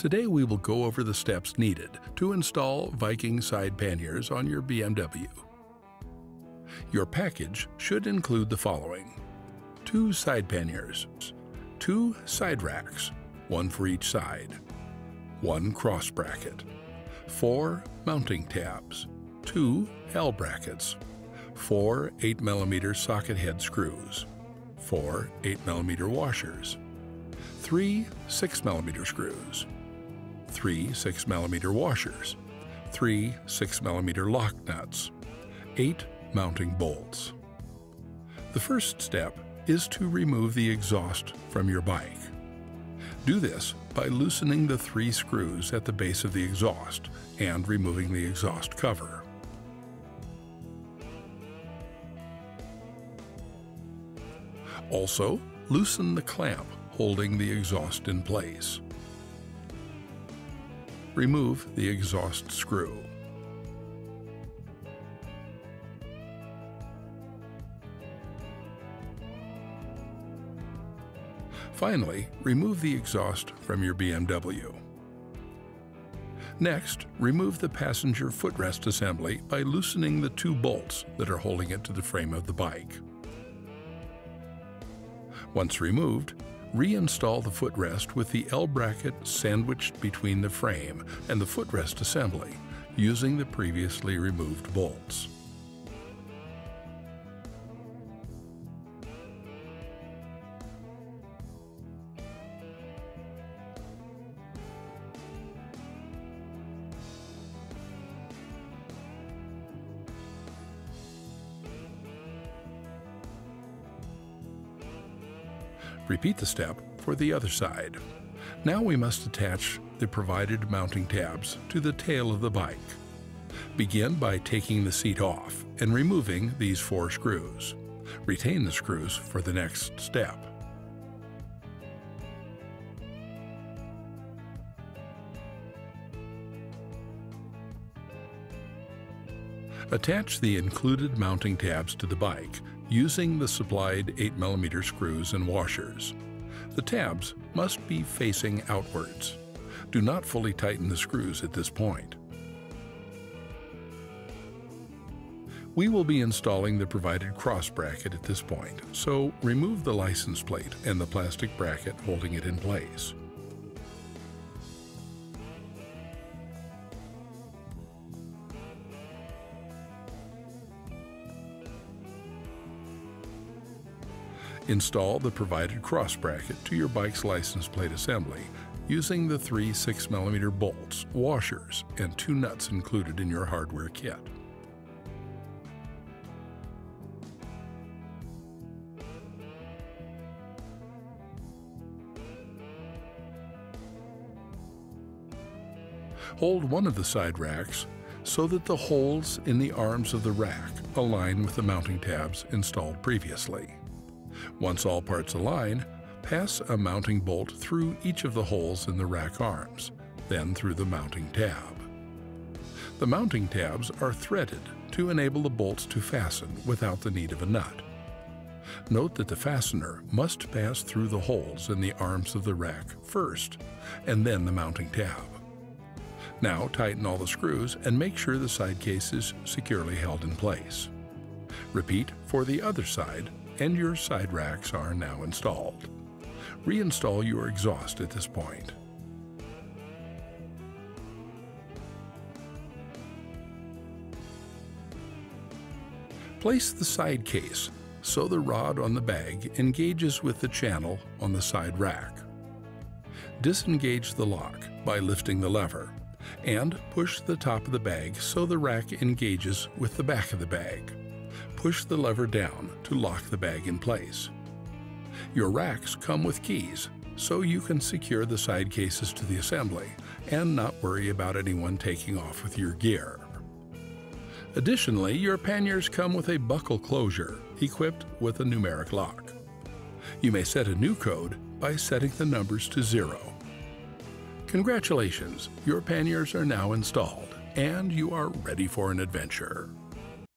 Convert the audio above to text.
Today we will go over the steps needed to install Viking side panniers on your BMW. Your package should include the following: 2 side panniers, 2 side racks, 1 for each side, 1 cross bracket, 4 mounting tabs, 2 L brackets, 4 8mm socket head screws, 4 8mm washers, 3 6mm screws, 3 6mm washers, 3 6mm lock nuts, 8 mounting bolts. The first step is to remove the exhaust from your bike. Do this by loosening the 3 screws at the base of the exhaust and removing the exhaust cover. Also, loosen the clamp holding the exhaust in place. Remove the exhaust screw. Finally, remove the exhaust from your BMW. Next, remove the passenger footrest assembly by loosening the 2 bolts that are holding it to the frame of the bike. Once removed, reinstall the footrest with the L bracket sandwiched between the frame and the footrest assembly using the previously removed bolts. Repeat the step for the other side. Now we must attach the provided mounting tabs to the tail of the bike. Begin by taking the seat off and removing these 4 screws. Retain the screws for the next step. Attach the included mounting tabs to the bike using the supplied 8mm screws and washers. The tabs must be facing outwards. Do not fully tighten the screws at this point. We will be installing the provided cross bracket at this point, so remove the license plate and the plastic bracket holding it in place. Install the provided cross bracket to your bike's license plate assembly using the 3 6mm bolts, washers, and 2 nuts included in your hardware kit. Hold one of the side racks so that the holes in the arms of the rack align with the mounting tabs installed previously. Once all parts align, pass a mounting bolt through each of the holes in the rack arms, then through the mounting tab. The mounting tabs are threaded to enable the bolts to fasten without the need of a nut. Note that the fastener must pass through the holes in the arms of the rack first, and then the mounting tab. Now tighten all the screws and make sure the side case is securely held in place. Repeat for the other side, and your side racks are now installed. Reinstall your exhaust at this point. Place the side case so the rod on the bag engages with the channel on the side rack. Disengage the lock by lifting the lever, and push the top of the bag so the rack engages with the back of the bag. Push the lever down to lock the bag in place. Your racks come with keys, so you can secure the side cases to the assembly and not worry about anyone taking off with your gear. Additionally, your panniers come with a buckle closure equipped with a numeric lock. You may set a new code by setting the numbers to 0. Congratulations, your panniers are now installed and you are ready for an adventure.